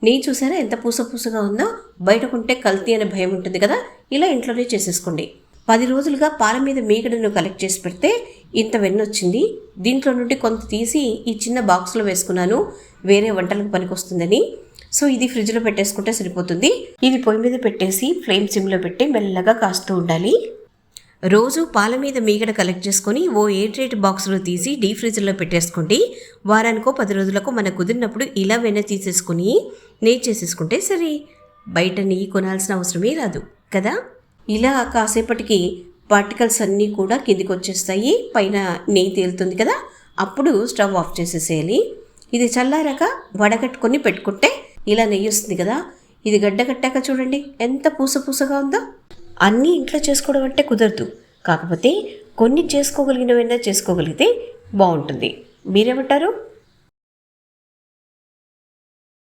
నెయ్యి చూసారా ఎంత పూసగా ఉందో. బయట కొంటే కల్తీ అనే భయం ఉంటుంది కదా, ఇలా ఇంట్లోనే చేసేసుకోండి. 10 రోజులుగా పాల మీద మీగడను కలెక్ట్ చేసి పెడితే ఇంత వెన్నొచ్చింది. దీంట్లో నుండి కొంత తీసి ఈ చిన్న బాక్స్లో వేసుకున్నాను, వేరే వంటలకు పనికొస్తుందని. సో ఇది ఫ్రిడ్జ్లో పెట్టేసుకుంటే సరిపోతుంది. ఇది పొయ్యి మీద పెట్టేసి ఫ్లేమ్ సిమ్లో పెట్టి మెల్లగా కాస్తూ ఉండాలి. రోజు పాల మీద మీగడ కలెక్ట్ చేసుకొని ఓ ఎయిర్ టైట్ బాక్స్లో తీసి డీప్ ఫ్రీజర్లో పెట్టేసుకోండి. వారానికో 10 రోజులకు మనకు కుదిరినప్పుడు ఇలా వెన్న తీసేసుకుని నెయ్యి చేసేసుకుంటే సరే. బయట నెయ్యి కొనాల్సిన అవసరమే రాదు కదా. ఇలా కాసేపటికి పార్టికల్స్ అన్నీ కూడా కిందికి వచ్చేస్తాయి, పైన నెయ్యి తేలుతుంది కదా. అప్పుడు స్టవ్ ఆఫ్ చేసేసేయాలి. ఇది చల్లారాక వడగట్టుకొని పెట్టుకుంటే ఇలా నెయ్యి వస్తుంది కదా. ఇది గడ్డకట్టాక చూడండి ఎంత పూసగా ఉందో. అన్నీ ఇంట్లో చేసుకోవడం అంటే కుదరదు, కాకపోతే కొన్ని చేసుకోగలిగినవైనా చేసుకోగలిగితే బాగుంటుంది. మీరేమంటారు?